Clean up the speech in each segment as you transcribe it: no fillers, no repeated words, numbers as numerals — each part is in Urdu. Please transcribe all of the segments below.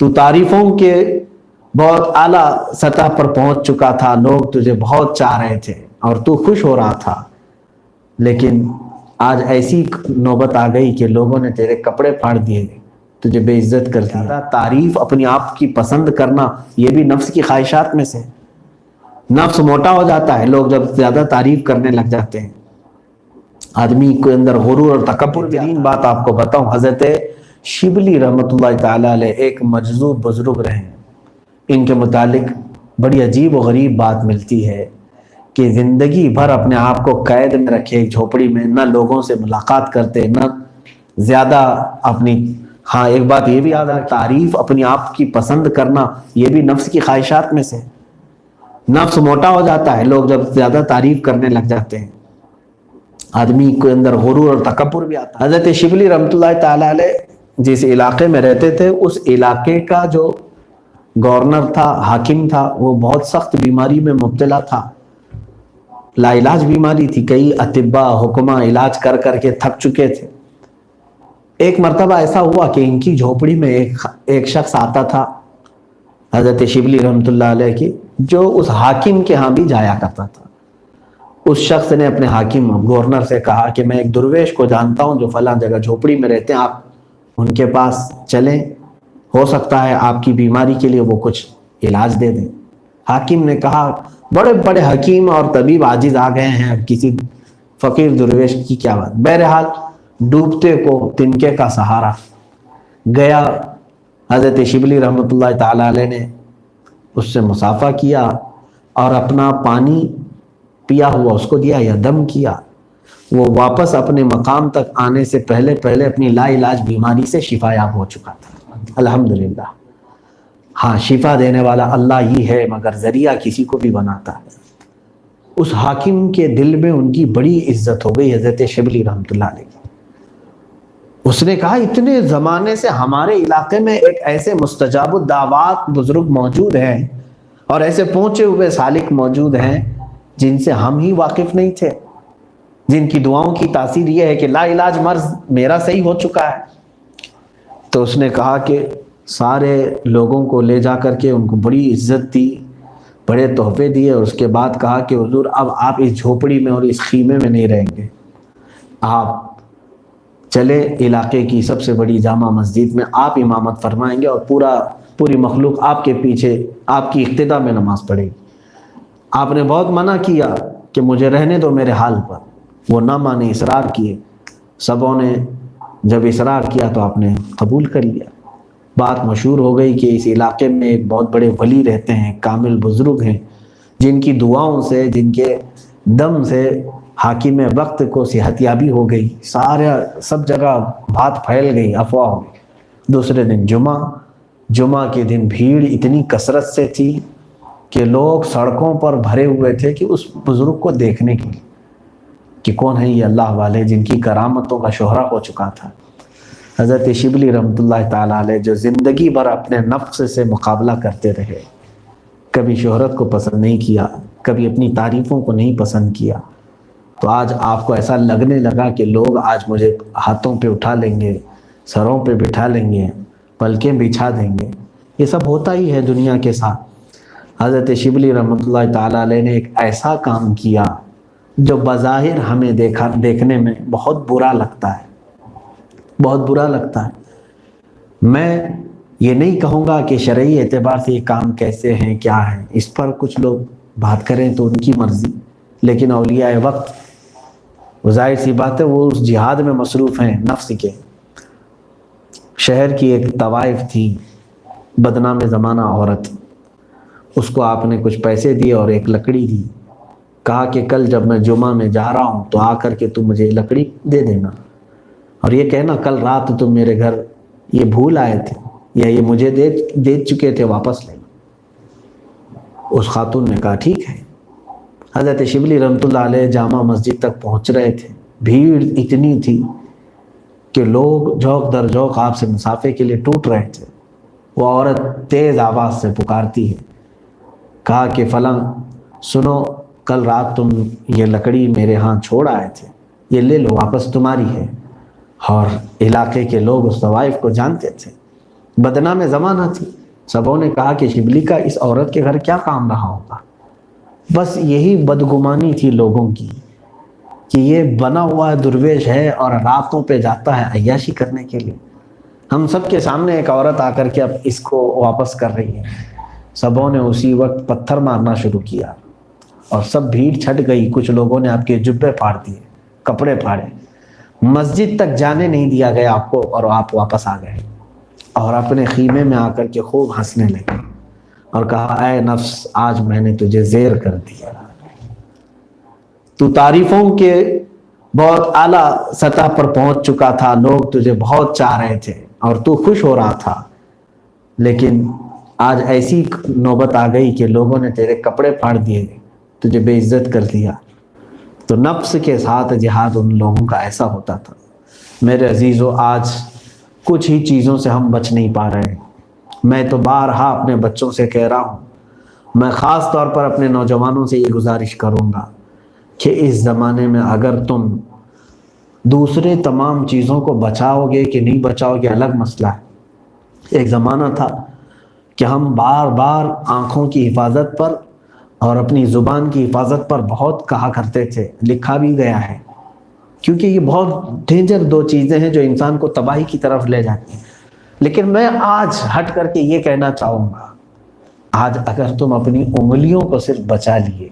تو تعریفوں کے بہت اعلیٰ سطح پر پہنچ چکا تھا، لوگ تجھے بہت چاہ رہے تھے اور تو خوش ہو رہا تھا، لیکن آج ایسی نوبت آ گئی کہ لوگوں نے تیرے کپڑے پھاڑ دیے، تجھے بے عزت کر دیا۔ تعریف اپنی آپ کی پسند کرنا یہ بھی نفس کی خواہشات میں سے، نفس موٹا ہو جاتا ہے لوگ جب زیادہ تعریف کرنے لگ جاتے ہیں، آدمی کے اندر غرور اور تکبر۔ بہترین بات آپ کو بتاؤں، حضرت شبلی رحمۃ اللہ تعالیٰ علیہ ایک مجذوب بزرگ رہے ہیں، ان کے متعلق بڑی عجیب و غریب بات ملتی ہے کہ زندگی بھر اپنے آپ کو قید میں رکھے ایک جھوپڑی میں، نہ لوگوں سے ملاقات کرتے، نہ زیادہ اپنی ایک بات یہ بھی یاد ہے، تعریف اپنی آپ کی پسند کرنا یہ بھی نفس کی خواہشات میں سے، نفس موٹا ہو جاتا ہے لوگ جب زیادہ تعریف کرنے لگ جاتے ہیں، آدمی کے اندر غرور اور تکبر بھی آتا ہے۔ حضرت شبلی رحمۃ اللہ تعالیٰ علیہ جس علاقے میں رہتے تھے، اس علاقے کا جو گورنر تھا، حاکم تھا، وہ بہت سخت بیماری میں مبتلا تھا، لا علاج بیماری تھی، کئی اطباء حکماء علاج کر کر کے تھک چکے تھے۔ ایک مرتبہ ایسا ہوا کہ ان کی جھوپڑی میں ایک شخص آتا تھا حضرت شبلی رحمۃ اللہ علیہ کی، جو اس حاکم کے ہاں بھی جایا کرتا تھا۔ اس شخص نے اپنے حاکم گورنر سے کہا کہ میں ایک درویش کو جانتا ہوں جو فلاں جگہ جھوپڑی میں رہتے ہیں، آپ ان کے پاس چلیں، ہو سکتا ہے آپ کی بیماری کے لیے وہ کچھ علاج دے دیں۔ حاکم نے کہا بڑے بڑے حکیم اور طبیب عاجز آ گئے ہیں، اب کسی فقیر درویش کی کیا بات۔ بہرحال ڈوبتے کو تنکے کا سہارا گیا، حضرت شبلی رحمۃ اللہ تعالیٰ علیہ نے اس سے مصافحہ کیا اور اپنا پانی پیا ہوا اس کو دیا یا دم کیا۔ وہ واپس اپنے مقام تک آنے سے پہلے اپنی لا علاج بیماری سے شفا یاب ہو چکا تھا۔ الحمدللہ، شفا دینے والا اللہ ہی ہے، مگر ذریعہ کسی کو بھی بناتا ہے۔ اس حاکم کے دل میں ان کی بڑی عزت ہو گئی حضرت شبلی رحمۃ اللہ علیہ۔ اس نے کہا اتنے زمانے سے ہمارے علاقے میں ایک ایسے مستجاب الدعوات بزرگ موجود ہیں اور ایسے پہنچے ہوئے سالک موجود ہیں جن سے ہم ہی واقف نہیں تھے، جن کی دعاؤں کی تاثیر یہ ہے کہ لا علاج مرض میرا صحیح ہو چکا ہے۔ تو اس نے کہا کہ سارے لوگوں کو لے جا کر کے ان کو بڑی عزت دی، بڑے تحفے دیے، اور اس کے بعد کہا کہ حضور اب آپ اس جھوپڑی میں اور اس خیمے میں نہیں رہیں گے، آپ چلے علاقے کی سب سے بڑی جامع مسجد میں آپ امامت فرمائیں گے اور پوری مخلوق آپ کے پیچھے آپ کی اقتداء میں نماز پڑھے گی۔ آپ نے بہت منع کیا کہ مجھے رہنے دو میرے حال پر، وہ نہ مانے، اصرار کیے، سبوں نے جب اصرار کیا تو آپ نے قبول کر لیا۔ بات مشہور ہو گئی کہ اس علاقے میں ایک بہت بڑے ولی رہتے ہیں، کامل بزرگ ہیں، جن کی دعاؤں سے، جن کے دم سے حاکم وقت کو صحت یابی ہو گئی، سب جگہ بات پھیل گئی، افواہ ہو گئی۔ دوسرے دن جمعہ کے دن بھیڑ اتنی کثرت سے تھی کہ لوگ سڑکوں پر بھرے ہوئے تھے کہ اس بزرگ کو دیکھنے کے لیے کہ کون ہے یہ اللہ والے جن کی کرامتوں کا شہرہ ہو چکا تھا۔ حضرت شبلی رحمۃ اللہ تعالیٰ علیہ جو زندگی بھر اپنے نفس سے مقابلہ کرتے رہے، کبھی شہرت کو پسند نہیں کیا، کبھی اپنی تعریفوں کو نہیں پسند کیا، تو آج آپ کو ایسا لگنے لگا کہ لوگ آج مجھے ہاتھوں پہ اٹھا لیں گے، سروں پہ بٹھا لیں گے، پلکیں بچھا دیں گے۔ یہ سب ہوتا ہی ہے دنیا کے ساتھ۔ حضرت شبلی رحمۃ اللہ تعالیٰ علیہ نے ایک ایسا کام کیا جو بظاہر ہمیں دیکھنے میں بہت برا لگتا ہے، بہت برا لگتا ہے۔ میں یہ نہیں کہوں گا کہ شرعی اعتبار سے یہ کام کیسے ہیں، کیا ہیں، اس پر کچھ لوگ بات کریں تو ان کی مرضی، لیکن اولیاء وقت ظاہر سی بات ہے وہ اس جہاد میں مصروف ہیں نفس کے۔ شہر کی ایک طوائف تھی، بدنام زمانہ عورت، اس کو آپ نے کچھ پیسے دیے اور ایک لکڑی دی، کہا کہ کل جب میں جمعہ میں جا رہا ہوں تو آ کر کے تم مجھے لکڑی دے دینا، اور یہ کہنا کل رات تم میرے گھر یہ بھول آئے تھے یا یہ مجھے دے چکے تھے، واپس لینا۔ اس خاتون نے کہا ٹھیک ہے۔ حضرت شبلی رحمۃ اللہ علیہ جامع مسجد تک پہنچ رہے تھے، بھیڑ اتنی تھی کہ لوگ جھوک در جھوک آپ سے مصافحے کے لیے ٹوٹ رہے تھے۔ وہ عورت تیز آواز سے پکارتی ہے، کہا کہ فلاں سنو، کل رات تم یہ لکڑی میرے ہاں چھوڑ آئے تھے، یہ لے لو، واپس تمہاری ہے۔ اور علاقے کے لوگ اس طوائف کو جانتے تھے، بدنام زمانہ تھی. سبوں نے کہا کہ شبلی کا اس عورت کے گھر کیا کام رہا ہوگا. بس یہی بدگمانی تھی لوگوں کی کہ یہ بنا ہوا درویش ہے اور راتوں پہ جاتا ہے عیاشی کرنے کے لیے. ہم سب کے سامنے ایک عورت آ کر کے اب اس کو واپس کر رہی ہے. سبوں نے اسی وقت پتھر مارنا شروع کیا اور سب بھیڑ چھٹ گئی. کچھ لوگوں نے آپ کے جبے پھاڑ دیے, کپڑے پھاڑے. مسجد تک جانے نہیں دیا گیا آپ کو اور آپ واپس آ گئے اور اپنے خیمے میں آ کر کے خوب ہنسنے لگے اور کہا اے نفس آج میں نے تجھے زیر کر دیا. تو تعریفوں کے بہت اعلیٰ سطح پر پہنچ چکا تھا, لوگ تجھے بہت چاہ رہے تھے اور تو خوش ہو رہا تھا, لیکن آج ایسی نوبت آ گئی کہ لوگوں نے تیرے کپڑے پھاڑ دیے, تجھے بے عزت کر دیا. تو نفس کے ساتھ جہاد ان لوگوں کا ایسا ہوتا تھا. میرے عزیزو, آج کچھ ہی چیزوں سے ہم بچ نہیں پا رہے ہیں. میں تو بارہا اپنے بچوں سے کہہ رہا ہوں, میں خاص طور پر اپنے نوجوانوں سے یہ گزارش کروں گا کہ اس زمانے میں اگر تم دوسرے تمام چیزوں کو بچاؤ گے کہ نہیں بچاؤ گے الگ مسئلہ ہے. ایک زمانہ تھا کہ ہم بار بار آنکھوں کی حفاظت پر اور اپنی زبان کی حفاظت پر بہت کہا کرتے تھے, لکھا بھی گیا ہے, کیونکہ یہ بہت ڈینجر دو چیزیں ہیں جو انسان کو تباہی کی طرف لے جاتی ہیں. لیکن میں آج ہٹ کر کے یہ کہنا چاہوں گا, آج اگر تم اپنی انگلیوں کو صرف بچا لیے,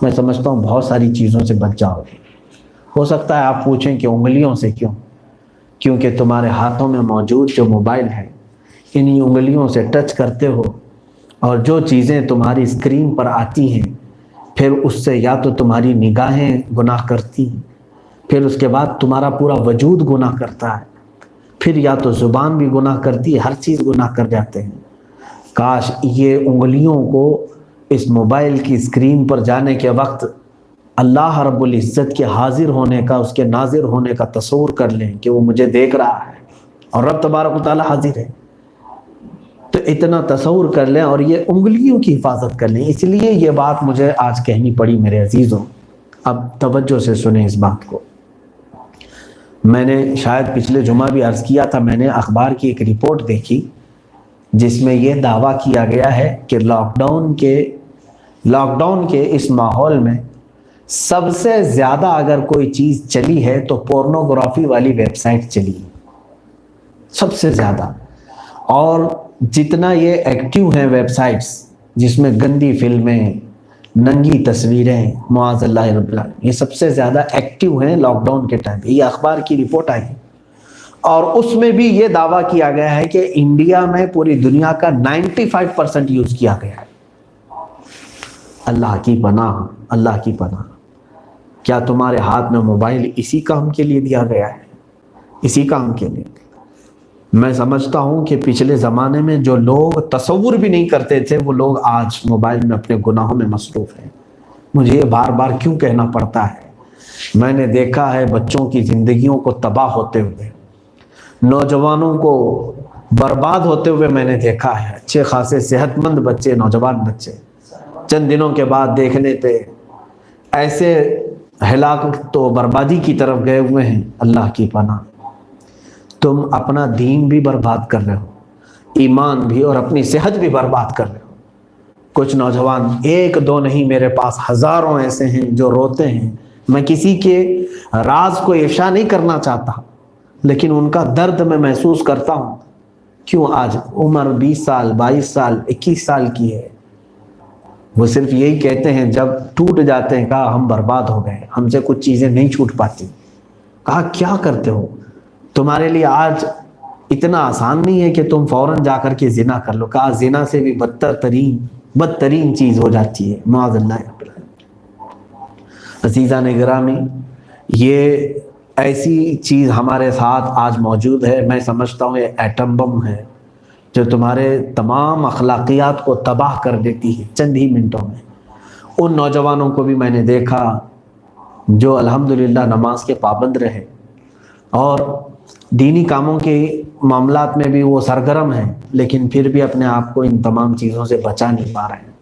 میں سمجھتا ہوں بہت ساری چیزوں سے بچ جاؤ گے. ہو سکتا ہے آپ پوچھیں کہ انگلیوں سے کیوں؟ کیونکہ تمہارے ہاتھوں میں موجود جو موبائل ہے, انہی انگلیوں سے ٹچ کرتے ہو اور جو چیزیں تمہاری اسکرین پر آتی ہیں پھر اس سے یا تو تمہاری نگاہیں گناہ کرتی ہیں, پھر اس کے بعد تمہارا پورا وجود گناہ کرتا ہے, پھر یا تو زبان بھی گناہ کرتی ہے, ہر چیز گناہ کر جاتے ہیں. کاش یہ انگلیوں کو اس موبائل کی اسکرین پر جانے کے وقت اللہ رب العزت کے حاضر ہونے کا, اس کے ناظر ہونے کا تصور کر لیں کہ وہ مجھے دیکھ رہا ہے اور رب تبارک و تعالی حاضر ہے. تو اتنا تصور کر لیں اور یہ انگلیوں کی حفاظت کر لیں. اس لیے یہ بات مجھے آج کہنی پڑی میرے عزیزوں. اب توجہ سے سنیں اس بات کو. میں نے شاید پچھلے جمعہ بھی عرض کیا تھا, میں نے اخبار کی ایک رپورٹ دیکھی جس میں یہ دعویٰ کیا گیا ہے کہ لاک ڈاؤن کے اس ماحول میں سب سے زیادہ اگر کوئی چیز چلی ہے تو پورنوگرافی والی ویب سائٹ چلی ہے سب سے زیادہ. اور جتنا یہ ایکٹیو ہیں ویب سائٹس جس میں گندی فلمیں, ننگی تصویریں, معاذ اللہ رب العالمین, یہ سب سے زیادہ ایکٹیو ہیں لاک ڈاؤن کے ٹائم. یہ اخبار کی رپورٹ آئی اور اس میں بھی یہ دعویٰ کیا گیا ہے کہ انڈیا میں پوری دنیا کا 95% یوز کیا گیا ہے. اللہ کی پناہ, اللہ کی پناہ. کیا تمہارے ہاتھ میں موبائل اسی کام کے لیے دیا گیا ہے؟ اسی کام کے لیے. میں سمجھتا ہوں کہ پچھلے زمانے میں جو لوگ تصور بھی نہیں کرتے تھے وہ لوگ آج موبائل میں اپنے گناہوں میں مصروف ہیں. مجھے یہ بار بار کیوں کہنا پڑتا ہے؟ میں نے دیکھا ہے بچوں کی زندگیوں کو تباہ ہوتے ہوئے, نوجوانوں کو برباد ہوتے ہوئے میں نے دیکھا ہے. اچھے خاصے صحت مند بچے, نوجوان بچے چند دنوں کے بعد دیکھنے پہ ایسے ہلاکت و بربادی کی طرف گئے ہوئے ہیں. اللہ کی پناہ. تم اپنا دین بھی برباد کر رہے ہو, ایمان بھی, اور اپنی صحت بھی برباد کر رہے ہو. کچھ نوجوان, ایک دو نہیں, میرے پاس ہزاروں ایسے ہیں جو روتے ہیں. میں کسی کے راز کو افشا نہیں کرنا چاہتا, لیکن ان کا درد میں محسوس کرتا ہوں. کیوں آج عمر 20 سال, 22 سال, 21 سال کی ہے, وہ صرف یہی کہتے ہیں جب ٹوٹ جاتے ہیں, کہا ہم برباد ہو گئے, ہم سے کچھ چیزیں نہیں چھوٹ پاتی. کہا کیا کرتے ہو؟ تمہارے لیے آج اتنا آسان نہیں ہے کہ تم فوراً جا کر کے زنا کر لو. کہا زنا سے بھی بدترین چیز ہو جاتی ہے, معاذ اللہ. عزیزان گرامی, یہ ایسی چیز ہمارے ساتھ آج موجود ہے. میں سمجھتا ہوں یہ ایٹم بم ہے جو تمہارے تمام اخلاقیات کو تباہ کر دیتی ہے چند ہی منٹوں میں. ان نوجوانوں کو بھی میں نے دیکھا جو الحمدللہ نماز کے پابند رہے اور دینی کاموں کے معاملات میں بھی وہ سرگرم ہیں, لیکن پھر بھی اپنے آپ کو ان تمام چیزوں سے بچا نہیں پا رہے ہیں.